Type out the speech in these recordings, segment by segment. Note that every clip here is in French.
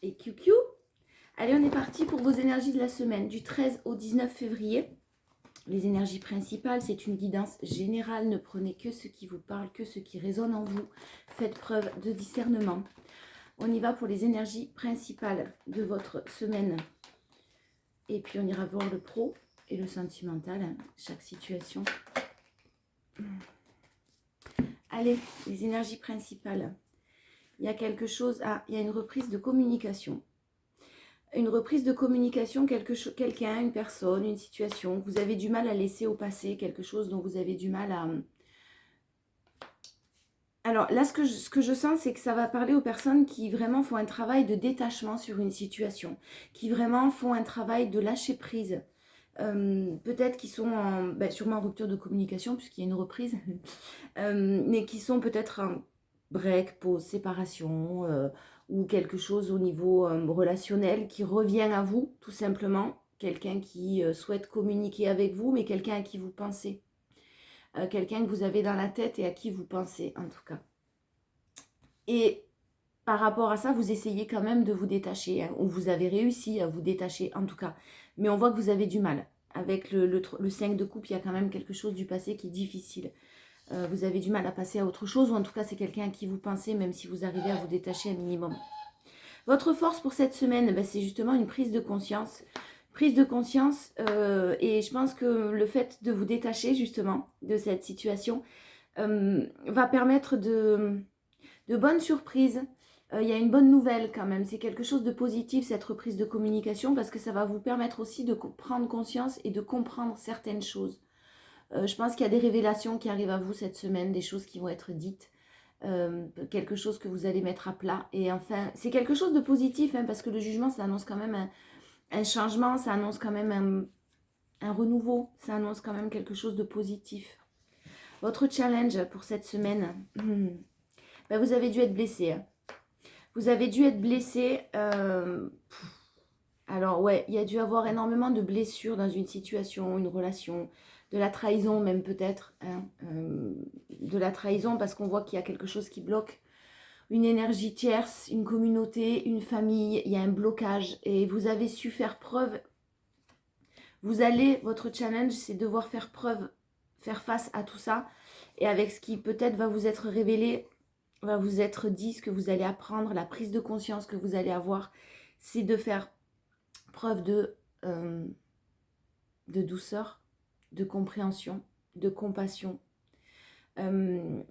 et QQ. Allez, on est parti pour vos énergies de la semaine, du 13 au 19 février. Les énergies principales, c'est une guidance générale. Ne prenez que ce qui vous parle, que ce qui résonne en vous. Faites preuve de discernement. On y va pour les énergies principales de votre semaine. Et puis, on ira voir le pro et le sentimental, hein, chaque situation. Allez, les énergies principales. Il y a quelque chose... Ah, il y a une reprise de communication. Une reprise de communication, quelqu'un, une personne, une situation que vous avez du mal à laisser au passé, quelque chose dont vous avez du mal à... Alors là, ce que je sens, c'est que ça va parler aux personnes qui vraiment font un travail de détachement sur une situation, qui vraiment font un travail de lâcher prise. Peut-être qu'ils sont sûrement en rupture de communication, puisqu'il y a une reprise, mais qui sont peut-être en break, pause, séparation, ou quelque chose au niveau relationnel qui revient à vous, tout simplement. Quelqu'un qui souhaite communiquer avec vous, mais quelqu'un à qui vous pensez. Quelqu'un que vous avez dans la tête et à qui vous pensez, en tout cas. Et par rapport à ça, vous essayez quand même de vous détacher, hein, ou vous avez réussi à vous détacher, en tout cas. Mais on voit que vous avez du mal. Avec le 5 de coupe, il y a quand même quelque chose du passé qui est difficile. Vous avez du mal à passer à autre chose, ou en tout cas, c'est quelqu'un à qui vous pensez, même si vous arrivez à vous détacher un minimum. Votre force pour cette semaine, c'est justement une prise de conscience. Prise de conscience, et je pense que le fait de vous détacher, justement, de cette situation, va permettre de bonnes surprises. Il y a une bonne nouvelle quand même, c'est quelque chose de positif cette reprise de communication parce que ça va vous permettre aussi de prendre conscience et de comprendre certaines choses. Je pense qu'il y a des révélations qui arrivent à vous cette semaine, des choses qui vont être dites, quelque chose que vous allez mettre à plat. Et enfin, c'est quelque chose de positif hein, parce que le jugement, ça annonce quand même un changement, ça annonce quand même un renouveau, ça annonce quand même quelque chose de positif. Votre challenge pour cette semaine, vous avez dû être blessé. Hein. Vous avez dû être blessé. Alors ouais, il y a dû avoir énormément de blessures dans une situation, une relation, de la trahison même peut-être. Hein, de la trahison parce qu'on voit qu'il y a quelque chose qui bloque. Une énergie tierce, une communauté, une famille, il y a un blocage. Et vous avez su faire preuve. Votre challenge, c'est devoir faire preuve, faire face à tout ça. Et avec ce qui peut-être va vous être révélé, va vous être dit, ce que vous allez apprendre, la prise de conscience que vous allez avoir, c'est de faire preuve de douceur, de compréhension, de compassion. De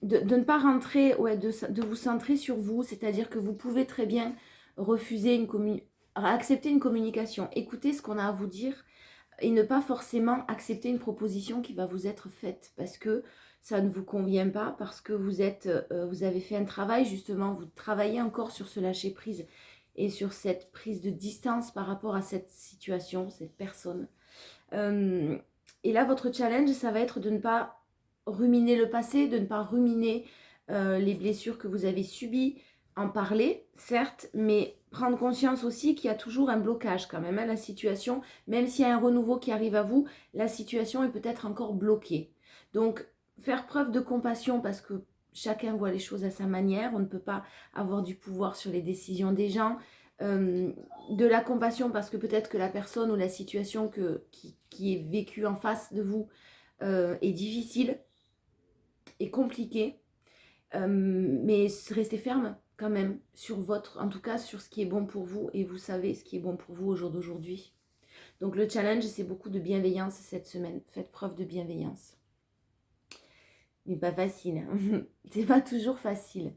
ne pas rentrer, de vous centrer sur vous, c'est-à-dire que vous pouvez très bien refuser accepter une communication, écouter ce qu'on a à vous dire et ne pas forcément accepter une proposition qui va vous être faite parce que ça ne vous convient pas, parce que vous avez fait un travail justement, vous travaillez encore sur ce lâcher prise et sur cette prise de distance par rapport à cette situation, cette personne. Et là, votre challenge, ça va être de ne pas ruminer le passé, de ne pas ruminer les blessures que vous avez subies, en parler, certes, mais prendre conscience aussi qu'il y a toujours un blocage quand même. Hein, la situation, même s'il y a un renouveau qui arrive à vous, la situation est peut-être encore bloquée. Donc, faire preuve de compassion parce que chacun voit les choses à sa manière. On ne peut pas avoir du pouvoir sur les décisions des gens. De la compassion parce que peut-être que la personne ou la situation qui est vécue en face de vous est difficile, est compliquée. Mais restez ferme quand même en tout cas sur ce qui est bon pour vous et vous savez ce qui est bon pour vous au jour d'aujourd'hui. Donc le challenge, c'est beaucoup de bienveillance cette semaine. Faites preuve de bienveillance. Mais pas facile. Hein. C'est pas toujours facile.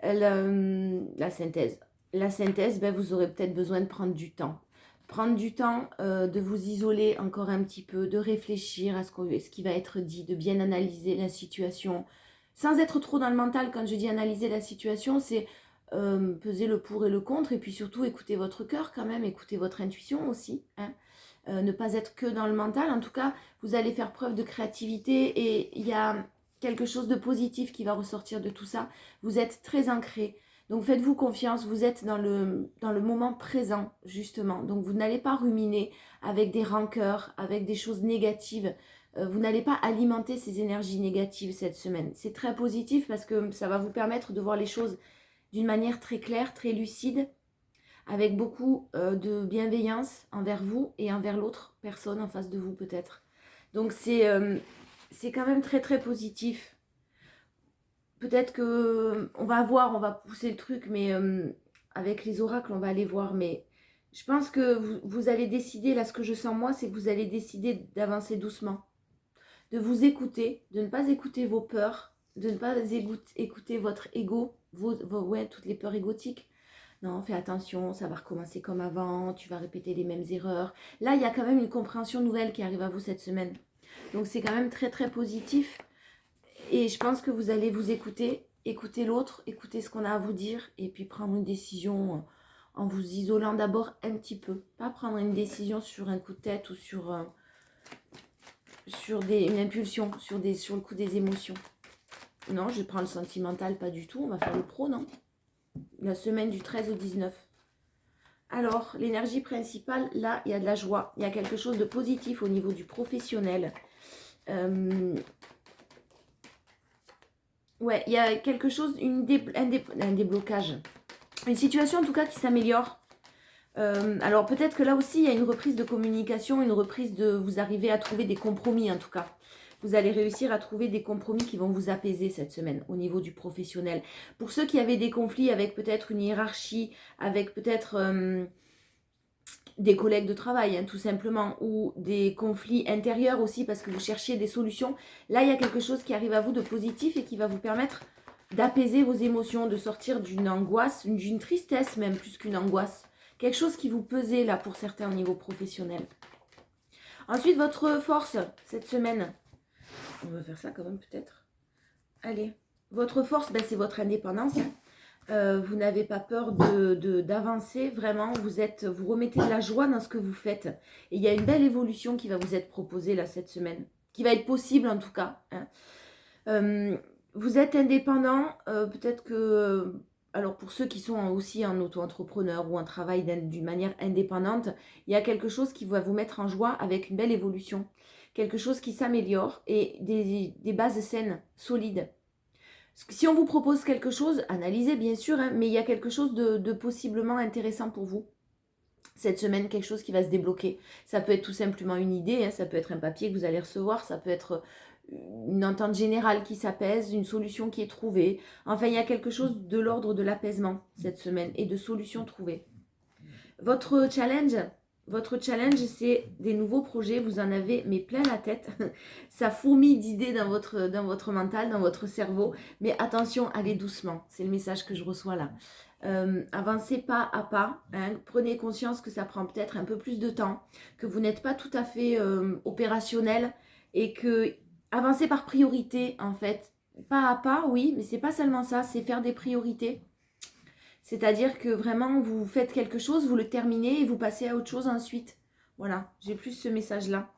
La synthèse. La synthèse, vous aurez peut-être besoin de prendre du temps. Prendre du temps, de vous isoler encore un petit peu, de réfléchir à ce qui va être dit, de bien analyser la situation. Sans être trop dans le mental, quand je dis analyser la situation, c'est peser le pour et le contre, et puis surtout écouter votre cœur quand même, écouter votre intuition aussi. Hein. Ne pas être que dans le mental. En tout cas, vous allez faire preuve de créativité et il y a quelque chose de positif qui va ressortir de tout ça. Vous êtes très ancré. Donc faites-vous confiance, vous êtes dans le moment présent, justement. Donc vous n'allez pas ruminer avec des rancœurs, avec des choses négatives. Vous n'allez pas alimenter ces énergies négatives cette semaine. C'est très positif parce que ça va vous permettre de voir les choses d'une manière très claire, très lucide, avec beaucoup de bienveillance envers vous et envers l'autre personne en face de vous peut-être. Donc c'est quand même très très positif. Peut-être que on va voir, on va pousser le truc, mais avec les oracles, on va aller voir. Mais je pense que vous allez décider, là ce que je sens moi, c'est que vous allez décider d'avancer doucement, de vous écouter, de ne pas écouter vos peurs, de ne pas écouter votre ego, ouais, toutes les peurs égotiques. Non, fais attention, ça va recommencer comme avant, tu vas répéter les mêmes erreurs. Là, il y a quand même une compréhension nouvelle qui arrive à vous cette semaine. Donc c'est quand même très très positif. Et je pense que vous allez vous écouter, écouter l'autre, écouter ce qu'on a à vous dire, et puis prendre une décision en vous isolant d'abord un petit peu. Pas prendre une décision sur un coup de tête ou sur une impulsion, sur le coup des émotions. Non, je prends le sentimental, pas du tout. On va faire le pro, non? La semaine du 13 au 19. Alors, l'énergie principale, là, il y a de la joie. Il y a quelque chose de positif au niveau du professionnel. Ouais, il y a quelque chose, un déblocage. Une situation en tout cas qui s'améliore. Alors peut-être que là aussi, il y a une reprise de communication, une reprise de... Vous arrivez à trouver des compromis en tout cas. Vous allez réussir à trouver des compromis qui vont vous apaiser cette semaine au niveau du professionnel. Pour ceux qui avaient des conflits avec peut-être une hiérarchie, avec peut-être des collègues de travail, hein, tout simplement, ou des conflits intérieurs aussi parce que vous cherchiez des solutions, là il y a quelque chose qui arrive à vous de positif et qui va vous permettre d'apaiser vos émotions, de sortir d'une angoisse, d'une tristesse même plus qu'une angoisse. Quelque chose qui vous pesait là pour certains au niveau professionnel. Ensuite, votre force cette semaine. On va faire ça quand même peut-être. Allez. Votre force, ben, c'est votre indépendance. Vous n'avez pas peur d'avancer. Vraiment, vous remettez de la joie dans ce que vous faites. Et il y a une belle évolution qui va vous être proposée là cette semaine. Qui va être possible en tout cas. Hein. Vous êtes indépendant. Peut-être que... Alors pour ceux qui sont aussi en auto-entrepreneur ou en travail d'une manière indépendante, il y a quelque chose qui va vous mettre en joie avec une belle évolution. Quelque chose qui s'améliore et des bases saines, solides. Si on vous propose quelque chose, analysez bien sûr, hein, mais il y a quelque chose de possiblement intéressant pour vous. Cette semaine, quelque chose qui va se débloquer. Ça peut être tout simplement une idée, hein, ça peut être un papier que vous allez recevoir, ça peut être une entente générale qui s'apaise, une solution qui est trouvée. Enfin, il y a quelque chose de l'ordre de l'apaisement cette semaine et de solutions trouvées. Votre challenge, c'est des nouveaux projets. Vous en avez mais plein la tête. Ça fourmille d'idées dans votre mental, dans votre cerveau. Mais attention, allez doucement. C'est le message que je reçois là. Avancez pas à pas. Hein. Prenez conscience que ça prend peut-être un peu plus de temps, que vous n'êtes pas tout à fait opérationnel et que avancez par priorité en fait. Pas à pas, oui, mais c'est pas seulement ça. C'est faire des priorités. C'est-à-dire que vraiment, vous faites quelque chose, vous le terminez et vous passez à autre chose ensuite. Voilà, j'ai plus ce message-là.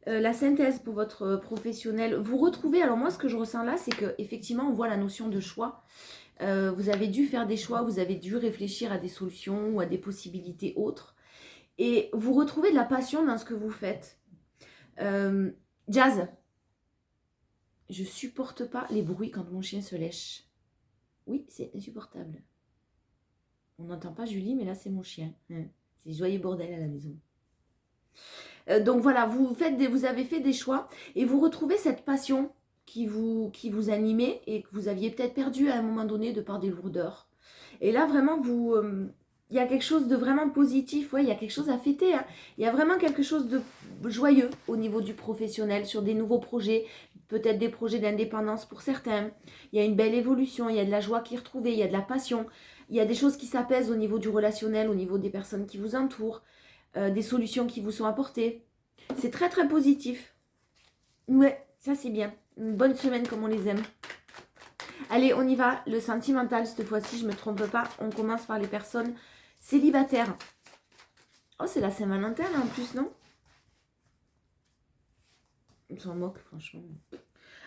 La synthèse pour votre professionnel, vous retrouvez, alors moi ce que je ressens là, c'est qu'effectivement on voit la notion de choix. Vous avez dû faire des choix, vous avez dû réfléchir à des solutions ou à des possibilités autres. Et vous retrouvez de la passion dans ce que vous faites. Jazz, je supporte pas les bruits quand mon chien se lèche. Oui, c'est insupportable. On n'entend pas Julie, mais là, c'est mon chien. C'est joyeux bordel à la maison. Donc voilà, vous avez fait des choix et vous retrouvez cette passion qui vous animait et que vous aviez peut-être perdu à un moment donné de par des lourdeurs. Et là, vraiment, il y a quelque chose de vraiment positif. Ouais, il y a quelque chose à fêter. Hein. Il y a vraiment quelque chose de joyeux au niveau du professionnel sur des nouveaux projets. Peut-être des projets d'indépendance pour certains. Il y a une belle évolution, il y a de la joie qui est retrouvée, il y a de la passion. Il y a des choses qui s'apaisent au niveau du relationnel, au niveau des personnes qui vous entourent, des solutions qui vous sont apportées. C'est très très positif. Ouais, ça c'est bien. Une bonne semaine comme on les aime. Allez, on y va. Le sentimental, cette fois-ci, je ne me trompe pas. On commence par les personnes célibataires. Oh, c'est la Saint-Valentin en plus, non? On s'en moque, franchement.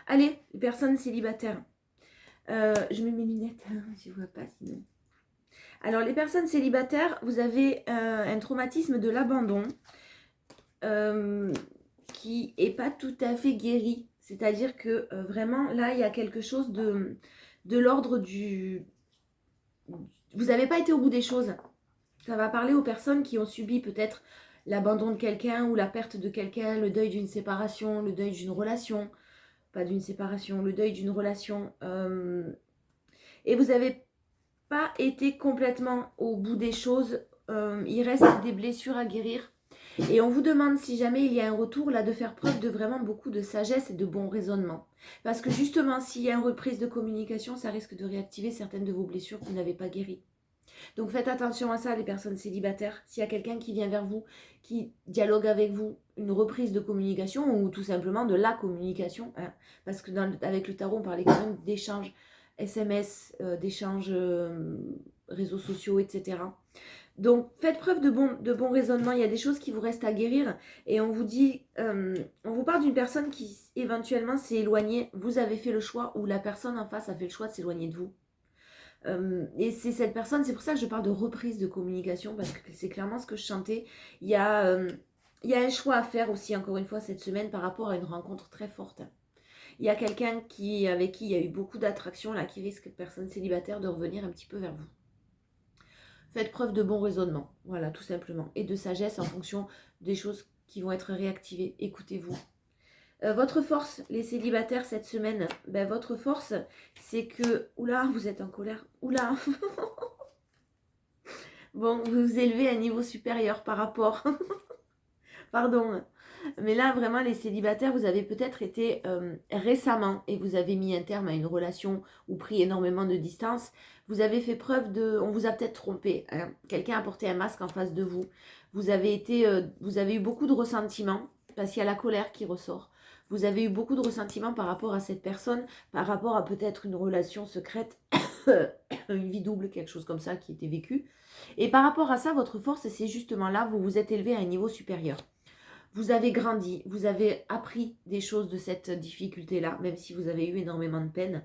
Allez, les personnes célibataires. Je mets mes lunettes, je ne vois pas sinon. Alors, les personnes célibataires, vous avez un traumatisme de l'abandon qui n'est pas tout à fait guéri. C'est-à-dire que vraiment, là, il y a quelque chose de l'ordre du... vous n'avez pas été au bout des choses. Ça va parler aux personnes qui ont subi peut-être l'abandon de quelqu'un ou la perte de quelqu'un, le deuil d'une séparation, le deuil d'une relation, pas d'une séparation, le deuil d'une relation. Et vous n'avez pas été complètement au bout des choses. Il reste des blessures à guérir. Et on vous demande, si jamais il y a un retour, là, de faire preuve de vraiment beaucoup de sagesse et de bon raisonnement. Parce que justement, s'il y a une reprise de communication, ça risque de réactiver certaines de vos blessures que vous n'avez pas guéries. Donc faites attention à ça, les personnes célibataires. S'il y a quelqu'un qui vient vers vous, qui dialogue avec vous, une reprise de communication ou tout simplement de la communication, hein, parce que avec le tarot, on parlait quand même d'échanges SMS, d'échanges réseaux sociaux, etc. Donc faites preuve de bon raisonnement. Il y a des choses qui vous restent à guérir et on vous dit, on vous parle d'une personne qui éventuellement s'est éloignée. Vous avez fait le choix ou la personne en face a fait le choix de s'éloigner de vous. Et c'est cette personne, c'est pour ça que je parle de reprise de communication, parce que c'est clairement ce que je chantais. Il y a un choix à faire aussi, encore une fois, cette semaine par rapport à une rencontre très forte. Il y a quelqu'un avec qui il y a eu beaucoup d'attraction, là, qui risque, personne célibataire, de revenir un petit peu vers vous. Faites preuve de bon raisonnement, voilà, tout simplement. Et de sagesse en fonction des choses qui vont être réactivées. Écoutez-vous. Votre force, les célibataires, cette semaine, votre force, c'est que... Oula, vous êtes en colère. Oula. Bon, vous vous élevez à un niveau supérieur par rapport... Pardon. Mais là, vraiment, les célibataires, vous avez peut-être été récemment, et vous avez mis un terme à une relation ou pris énormément de distance. Vous avez fait preuve de... On vous a peut-être trompé. Hein. Quelqu'un a porté un masque en face de vous. Vous avez eu beaucoup de ressentiments, parce qu'il y a la colère qui ressort. Vous avez eu beaucoup de ressentiments par rapport à cette personne, par rapport à peut-être une relation secrète, une vie double, quelque chose comme ça qui était vécu. Et par rapport à ça, votre force, c'est justement là, vous vous êtes élevé à un niveau supérieur. Vous avez grandi, vous avez appris des choses de cette difficulté-là, même si vous avez eu énormément de peine.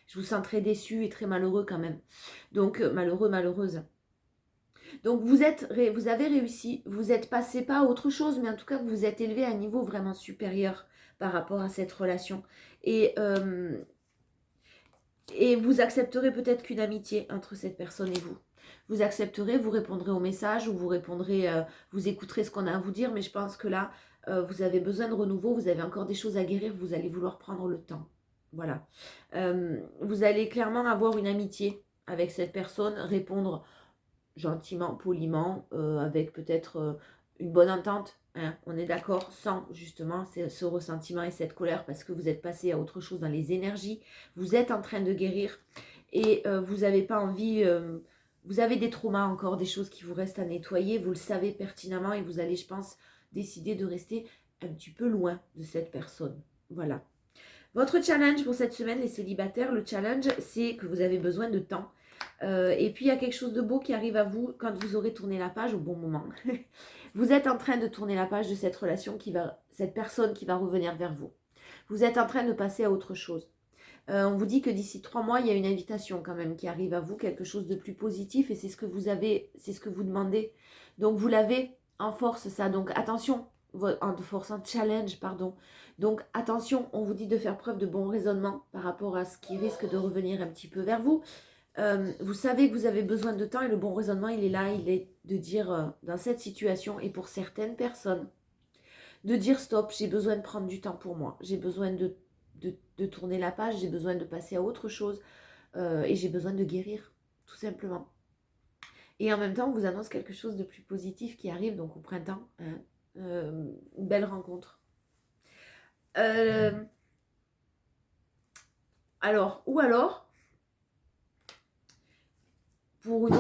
Je vous sens très déçu et très malheureux quand même. Donc, malheureux, malheureuse. Donc, vous avez réussi, vous êtes passé pas à autre chose, mais en tout cas, vous vous êtes élevé à un niveau vraiment supérieur par rapport à cette relation. Et vous accepterez peut-être qu'une amitié entre cette personne et vous. Vous accepterez, vous répondrez au message ou vous répondrez, vous écouterez ce qu'on a à vous dire, mais je pense que là, vous avez besoin de renouveau, vous avez encore des choses à guérir, vous allez vouloir prendre le temps. Voilà. Vous allez clairement avoir une amitié avec cette personne, répondre gentiment, poliment, avec peut-être une bonne entente. Hein, on est d'accord, sans justement ce ressentiment et cette colère, parce que vous êtes passé à autre chose dans les énergies. Vous êtes en train de guérir et vous n'avez pas envie... vous avez des traumas encore, des choses qui vous restent à nettoyer, vous le savez pertinemment et vous allez, je pense, décider de rester un petit peu loin de cette personne. Voilà. Votre challenge pour cette semaine, les célibataires, le challenge, c'est que vous avez besoin de temps. Et puis, il y a quelque chose de beau qui arrive à vous quand vous aurez tourné la page au bon moment. Vous êtes en train de tourner la page de cette relation, cette personne qui va revenir vers vous. Vous êtes en train de passer à autre chose. On vous dit que d'ici 3 mois, il y a une invitation quand même qui arrive à vous, quelque chose de plus positif et c'est ce que vous avez, c'est ce que vous demandez. Donc, vous l'avez en force ça. Donc, attention, en force, en challenge, pardon. Donc, attention, on vous dit de faire preuve de bon raisonnement par rapport à ce qui risque de revenir un petit peu vers vous. Vous savez que vous avez besoin de temps et le bon raisonnement, il est là, il est de dire dans cette situation et pour certaines personnes, de dire stop, j'ai besoin de prendre du temps pour moi, j'ai besoin de tourner la page, j'ai besoin de passer à autre chose et j'ai besoin de guérir, tout simplement. Et en même temps, on vous annonce quelque chose de plus positif qui arrive, donc au printemps, hein, une belle rencontre. Alors, pour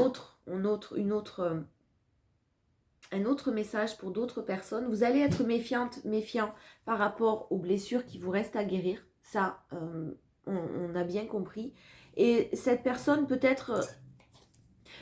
un autre message pour d'autres personnes, vous allez être méfiant par rapport aux blessures qui vous restent à guérir. Ça, on a bien compris. Et cette personne, peut-être,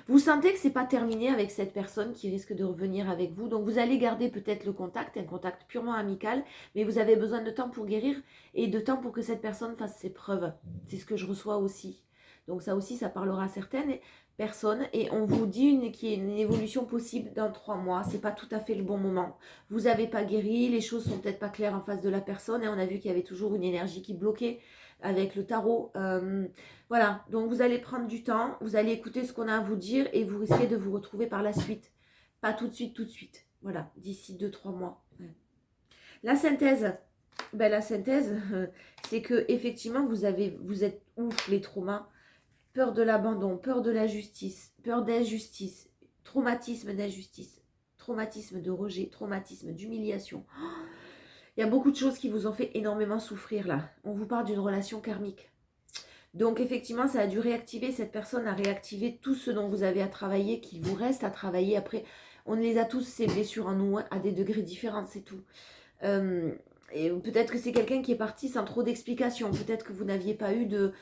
vous sentez que c'est pas terminé avec cette personne qui risque de revenir avec vous. Donc, vous allez garder peut-être le contact, un contact purement amical, mais vous avez besoin de temps pour guérir et de temps pour que cette personne fasse ses preuves. C'est ce que je reçois aussi. Donc, ça aussi, ça parlera à certaines personnes et on vous dit qu'il y a une évolution possible dans 3 mois. C'est pas tout à fait le bon moment. Vous n'avez pas guéri, les choses sont peut-être pas claires en face de la personne et on a vu qu'il y avait toujours une énergie qui bloquait. avec le tarot. Voilà, donc vous allez prendre du temps, vous allez écouter ce qu'on a à vous dire et vous risquez de vous retrouver par la suite. Pas tout de suite, tout de suite. Voilà, d'ici 2-3 mois. Ouais. La synthèse, ben, la synthèse, c'est que effectivement vous êtes ouf les traumas, peur de l'abandon, peur de la justice, peur d'injustice, traumatisme d'injustice, traumatisme de rejet, traumatisme d'humiliation. Il y a beaucoup de choses qui vous ont fait énormément souffrir là. On vous parle d'une relation karmique. Donc effectivement, ça a dû réactiver, cette personne a réactivé tout ce dont vous avez à travailler, qu'il vous reste à travailler. Après, on les a tous, ces blessures en nous, à des degrés différents, c'est tout. Et peut-être que c'est quelqu'un qui est parti sans trop d'explications. Peut-être que vous n'aviez pas eu de...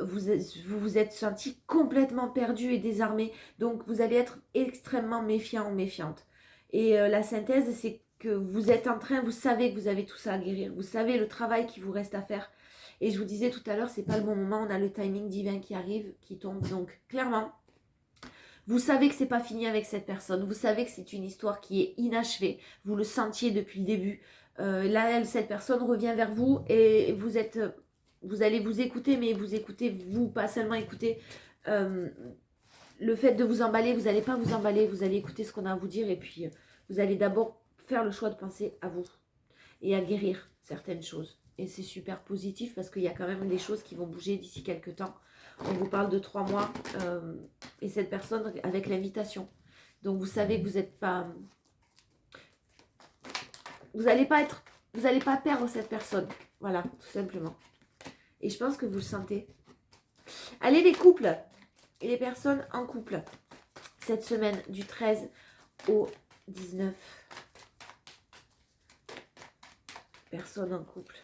vous êtes senti complètement perdu et désarmé. Donc vous allez être extrêmement méfiant ou méfiante. Et la synthèse, c'est que vous êtes en train, vous savez que vous avez tout ça à guérir. Vous savez le travail qui vous reste à faire. Et je vous disais tout à l'heure, c'est pas le bon moment. On a le timing divin qui arrive, qui tombe. Donc clairement, vous savez que c'est pas fini avec cette personne. Vous savez que c'est une histoire qui est inachevée. Vous le sentiez depuis le début. Là, cette personne revient vers vous et vous allez vous écouter, mais vous écoutez vous, pas seulement écouter le fait de vous emballer. Vous n'allez pas vous emballer. Vous allez écouter ce qu'on a à vous dire et puis vous allez d'abord faire le choix de penser à vous et à guérir certaines choses. Et c'est super positif parce qu'il y a quand même des choses qui vont bouger d'ici quelques temps. On vous parle de 3 mois et cette personne avec l'invitation. Donc vous savez que vous n'êtes pas... Vous n'allez pas perdre cette personne. Voilà, tout simplement. Et je pense que vous le sentez. Allez les couples et les personnes en couple. Cette semaine du 13 au 19. Personnes en couple.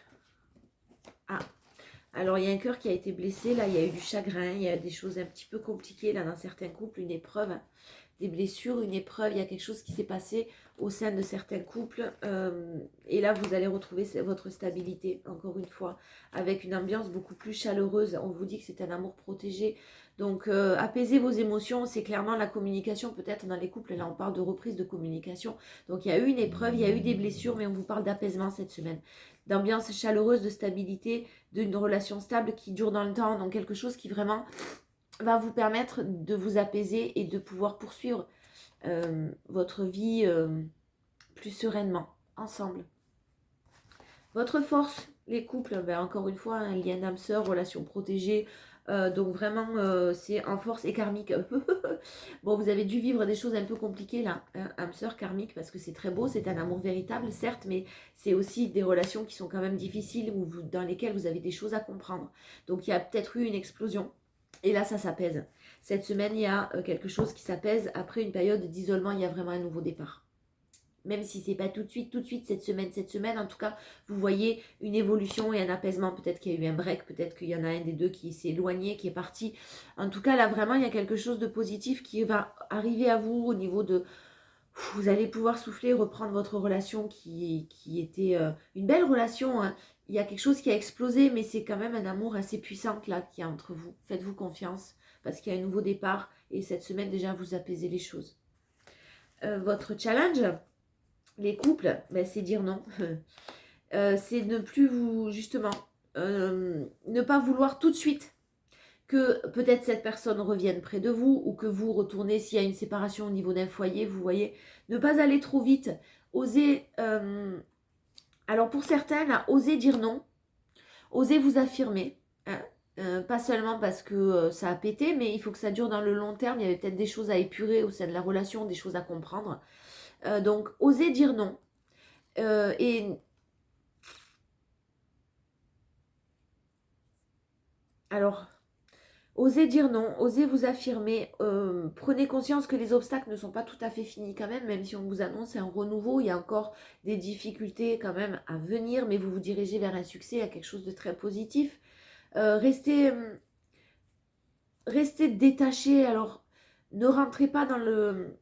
Ah, alors il y a un cœur qui a été blessé, là il y a eu du chagrin, il y a des choses un petit peu compliquées là dans certains couples, une épreuve, des blessures, une épreuve, il y a quelque chose qui s'est passé au sein de certains couples et là vous allez retrouver votre stabilité encore une fois avec une ambiance beaucoup plus chaleureuse. On vous dit que c'est un amour protégé, donc apaisez vos émotions, c'est clairement la communication peut-être dans les couples, là on parle de reprise de communication, donc il y a eu une épreuve, il y a eu des blessures, mais on vous parle d'apaisement cette semaine, d'ambiance chaleureuse, de stabilité, d'une relation stable qui dure dans le temps, donc quelque chose qui vraiment va vous permettre de vous apaiser et de pouvoir poursuivre votre vie plus sereinement, ensemble. Votre force, les couples, ben encore une fois, un lien d'âme-sœur, relation protégée, donc vraiment c'est en force et karmique. Bon, vous avez dû vivre des choses un peu compliquées là, hein, âme-sœur karmique, parce que c'est très beau, c'est un amour véritable, certes, mais c'est aussi des relations qui sont quand même difficiles, dans lesquelles vous avez des choses à comprendre. Donc il y a peut-être eu une explosion, et là ça s'apaise. Cette semaine, il y a quelque chose qui s'apaise, après une période d'isolement, il y a vraiment un nouveau départ. Même si c'est pas tout de suite, cette semaine, en tout cas, vous voyez une évolution et un apaisement. Peut-être qu'il y a eu un break, peut-être qu'il y en a un des deux qui s'est éloigné, qui est parti. En tout cas, là, vraiment, il y a quelque chose de positif qui va arriver à vous au niveau de... Vous allez pouvoir souffler, reprendre votre relation qui était une belle relation, hein. Il y a quelque chose qui a explosé, mais c'est quand même un amour assez puissant là qu'il y a entre vous. Faites-vous confiance, parce qu'il y a un nouveau départ. Et cette semaine, déjà, vous apaisez les choses. Votre challenge, les couples, ben, c'est dire non. C'est ne plus vous, justement, ne pas vouloir tout de suite que peut-être cette personne revienne près de vous ou que vous retournez s'il y a une séparation au niveau d'un foyer, vous voyez. Ne pas aller trop vite. Oser, alors pour certains, là, oser dire non. Oser vous affirmer. Hein. Pas seulement parce que ça a pété, mais il faut que ça dure dans le long terme. Il y avait peut-être des choses à épurer au sein de la relation, des choses à comprendre. Donc, oser dire non. Et alors, osez dire non, osez vous affirmer, prenez conscience que les obstacles ne sont pas tout à fait finis quand même si on vous annonce un renouveau, il y a encore des difficultés quand même à venir, mais vous vous dirigez vers un succès, à quelque chose de très positif. Restez détaché, alors ne rentrez pas dans le...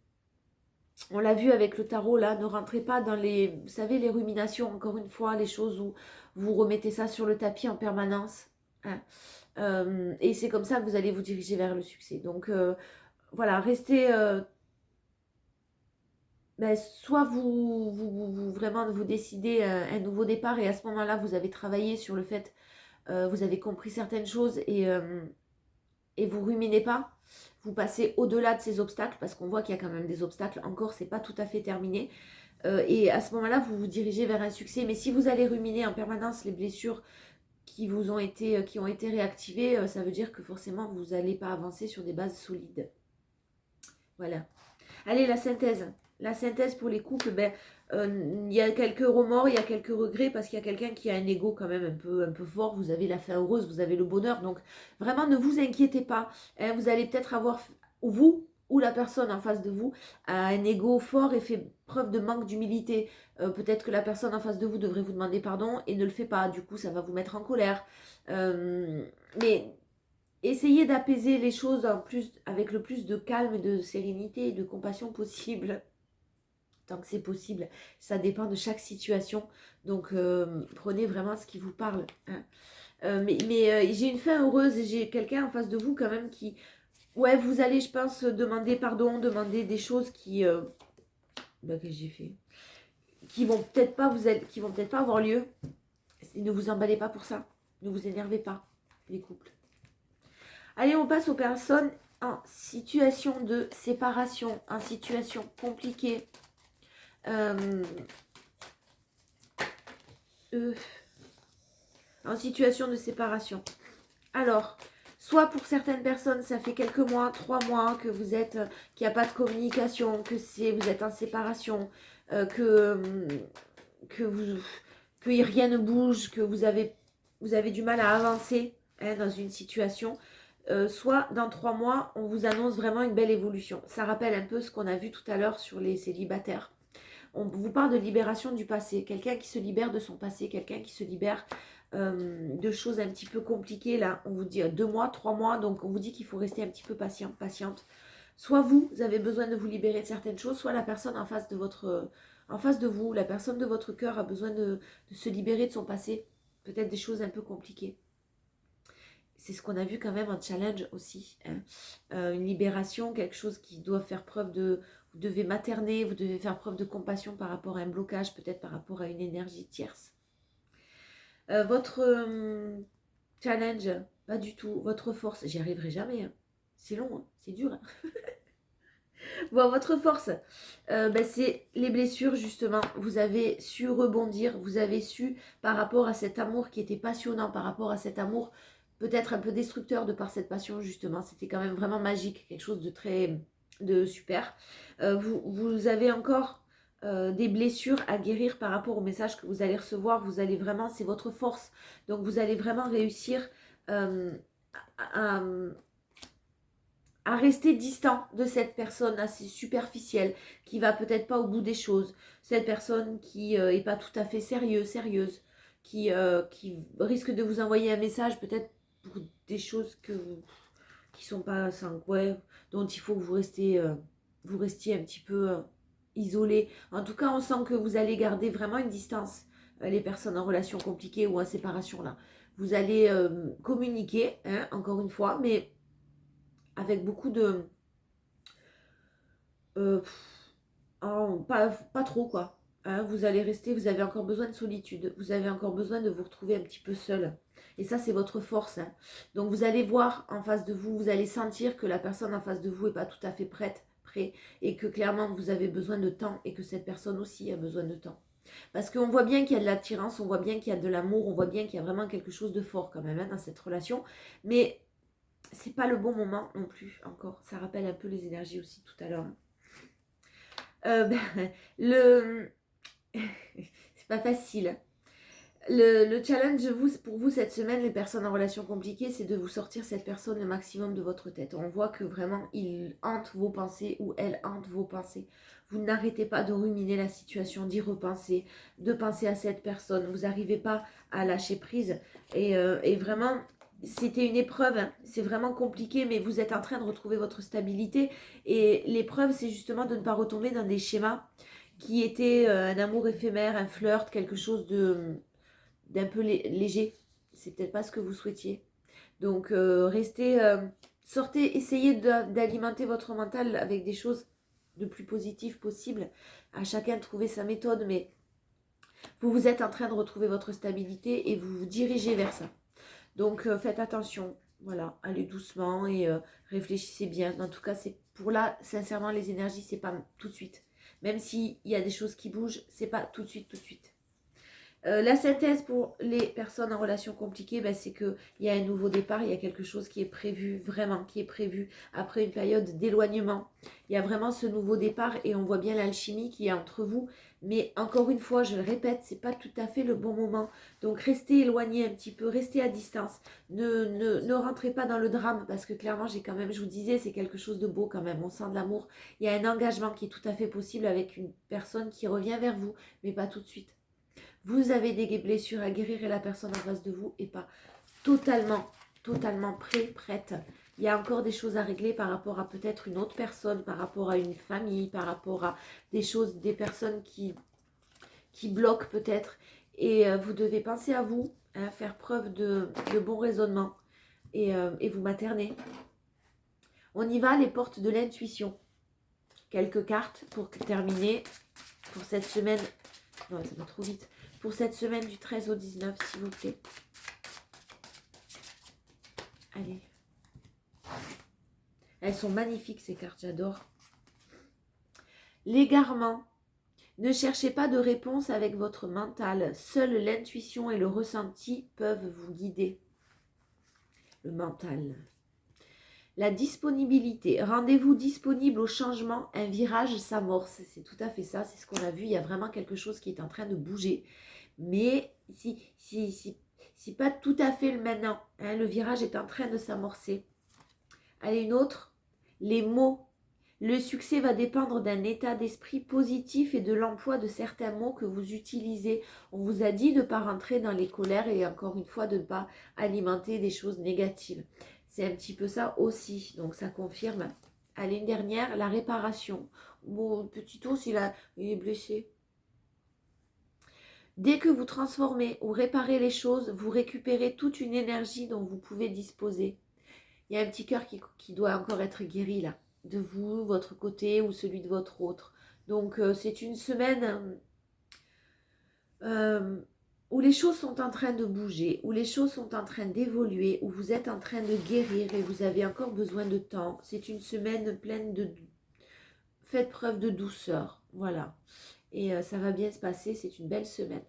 On l'a vu avec le tarot là, ne rentrez pas dans les, vous savez, les ruminations, encore une fois, les choses où vous remettez ça sur le tapis en permanence. Hein. Et c'est comme ça que vous allez vous diriger vers le succès. Donc voilà, restez... ben, soit vraiment vous décidez un nouveau départ et à ce moment-là, vous avez travaillé sur le fait vous avez compris certaines choses et vous ruminez pas. Vous passez au-delà de ces obstacles parce qu'on voit qu'il y a quand même des obstacles. Encore, c'est pas tout à fait terminé. Et à ce moment-là, vous vous dirigez vers un succès. Mais si vous allez ruminer en permanence les blessures qui ont été réactivées, ça veut dire que forcément, vous n'allez pas avancer sur des bases solides. Voilà. Allez, la synthèse. La synthèse pour les couples, il y a quelques remords, il y a quelques regrets parce qu'il y a quelqu'un qui a un ego quand même un peu fort. Vous avez la fin heureuse, vous avez le bonheur. Donc, vraiment, ne vous inquiétez pas. Hein, vous allez peut-être avoir, vous ou la personne en face de vous, a un ego fort et fait preuve de manque d'humilité. Peut-être que la personne en face de vous devrait vous demander pardon et ne le fait pas. Du coup, ça va vous mettre en colère. Mais essayez d'apaiser les choses avec le plus de calme et de sérénité et de compassion possible. Tant que c'est possible, ça dépend de chaque situation. Donc, prenez vraiment ce qui vous parle. Hein. Mais j'ai une fin heureuse et j'ai quelqu'un en face de vous quand même qui... Ouais, vous allez, je pense, demander pardon, demander des choses que j'ai fait, qui vont peut-être pas qui vont peut-être pas avoir lieu. Ne vous emballez pas pour ça. Ne vous énervez pas, les couples. Allez, on passe aux personnes en situation de séparation, en situation compliquée. En situation de séparation. Alors, soit pour certaines personnes, ça fait quelques mois, 3 mois que vous êtes, qu'il n'y a pas de communication, vous êtes en séparation, que rien ne bouge, que vous avez du mal à avancer dans une situation. Soit dans 3 mois, on vous annonce vraiment une belle évolution. Ça rappelle un peu ce qu'on a vu tout à l'heure sur les célibataires. On vous parle de libération du passé. Quelqu'un qui se libère de son passé, quelqu'un qui se libère de choses un petit peu compliquées. Là, on vous dit 2 mois, 3 mois. Donc, on vous dit qu'il faut rester un petit peu patient, patiente. Soit vous avez besoin de vous libérer de certaines choses, soit la personne en face de vous, la personne de votre cœur a besoin de se libérer de son passé. Peut-être des choses un peu compliquées. C'est ce qu'on a vu quand même en challenge aussi. Hein. Une libération, quelque chose qui doit faire preuve de... Vous devez materner, vous devez faire preuve de compassion par rapport à un blocage, peut-être par rapport à une énergie tierce. Votre challenge, pas du tout. Votre force, j'y arriverai jamais. Hein. C'est long, hein. C'est dur. Hein. Bon, votre force, c'est les blessures justement. Vous avez su rebondir, vous avez su par rapport à cet amour qui était passionnant, par rapport à cet amour peut-être un peu destructeur de par cette passion justement. C'était quand même vraiment magique, quelque chose de super. Vous avez encore des blessures à guérir par rapport au message que vous allez recevoir. Vous allez vraiment, c'est votre force. Donc vous allez vraiment réussir à rester distant de cette personne assez superficielle, qui va peut-être pas au bout des choses, cette personne qui est pas tout à fait sérieuse, qui risque de vous envoyer un message peut-être pour des choses qui sont pas ouais, dont il faut que vous restiez un petit peu isolé. En tout cas, on sent que vous allez garder vraiment une distance, les personnes en relation compliquée ou en séparation là. Vous allez communiquer, hein, encore une fois, mais avec beaucoup de... pas trop quoi. Hein, vous allez rester, vous avez encore besoin de solitude. Vous avez encore besoin de vous retrouver un petit peu seul. Et ça, c'est votre force. Hein. Donc, vous allez voir en face de vous, vous allez sentir que la personne en face de vous n'est pas tout à fait prêt. Et que clairement, vous avez besoin de temps et que cette personne aussi a besoin de temps. Parce qu'on voit bien qu'il y a de l'attirance, on voit bien qu'il y a de l'amour, on voit bien qu'il y a vraiment quelque chose de fort quand même hein, dans cette relation. Mais c'est pas le bon moment non plus encore. Ça rappelle un peu les énergies aussi tout à l'heure. C'est pas facile. Le challenge pour vous cette semaine, les personnes en relation compliquée, c'est de vous sortir cette personne le maximum de votre tête. On voit que vraiment, il hante vos pensées ou elle hante vos pensées. Vous n'arrêtez pas de ruminer la situation, d'y repenser, de penser à cette personne. Vous n'arrivez pas à lâcher prise. Et vraiment, c'était une épreuve. Hein. C'est vraiment compliqué, mais vous êtes en train de retrouver votre stabilité. Et l'épreuve, c'est justement de ne pas retomber dans des schémas qui étaient un amour éphémère, un flirt, quelque chose d'un peu léger. C'est peut-être pas ce que vous souhaitiez. Donc, sortez, essayez d'alimenter votre mental avec des choses de plus positives possible. À chacun de trouver sa méthode, mais vous êtes en train de retrouver votre stabilité et vous vous dirigez vers ça. Donc faites attention, voilà, allez doucement et réfléchissez bien. En tout cas, c'est pour là, sincèrement, les énergies, c'est pas tout de suite. Même s'il y a des choses qui bougent, c'est pas tout de suite, tout de suite. La synthèse pour les personnes en relation compliquée, ben, c'est qu'il y a un nouveau départ, il y a quelque chose qui est prévu, vraiment, qui est prévu après une période d'éloignement. Il y a vraiment ce nouveau départ et on voit bien l'alchimie qui est entre vous. Mais encore une fois, je le répète, c'est pas tout à fait le bon moment. Donc restez éloignés un petit peu, restez à distance. Ne rentrez pas dans le drame parce que clairement, j'ai quand même, je vous disais, c'est quelque chose de beau quand même. On sent de l'amour. Il y a un engagement qui est tout à fait possible avec une personne qui revient vers vous, mais pas tout de suite. Vous avez des blessures à guérir et la personne en face de vous n'est pas totalement prête. Il y a encore des choses à régler par rapport à peut-être une autre personne, par rapport à une famille, par rapport à des choses, des personnes qui bloquent peut-être. Et vous devez penser à vous, hein, faire preuve de bon raisonnement et vous materner. On y va, les portes de l'intuition. Quelques cartes pour terminer pour cette semaine. Non, ça va trop vite. Pour cette semaine du 13 au 19, s'il vous plaît. Allez. Elles sont magnifiques, ces cartes, j'adore. L'égarement. Ne cherchez pas de réponse avec votre mental. Seule l'intuition et le ressenti peuvent vous guider. Le mental. La disponibilité. Rendez-vous disponible au changement. Un virage s'amorce. C'est tout à fait ça. C'est ce qu'on a vu. Il y a vraiment quelque chose qui est en train de bouger. Mais si pas tout à fait le maintenant. Hein, le virage est en train de s'amorcer. Allez, une autre. Les mots. Le succès va dépendre d'un état d'esprit positif et de l'emploi de certains mots que vous utilisez. On vous a dit de ne pas rentrer dans les colères et encore une fois de ne pas alimenter des choses négatives. C'est un petit peu ça aussi. Donc ça confirme. Allez, une dernière. La réparation. Mon petit ours, il est blessé. Dès que vous transformez ou réparez les choses, vous récupérez toute une énergie dont vous pouvez disposer. Il y a un petit cœur qui doit encore être guéri là, de vous, votre côté ou celui de votre autre. Donc c'est une semaine où les choses sont en train de bouger, où les choses sont en train d'évoluer, où vous êtes en train de guérir et vous avez encore besoin de temps. C'est une semaine pleine de... Faites preuve de douceur, voilà. Et ça va bien se passer, c'est une belle semaine.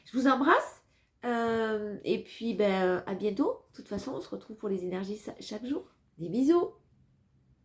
Je vous embrasse et puis à bientôt. De toute façon, on se retrouve pour les énergies chaque jour. Des bisous.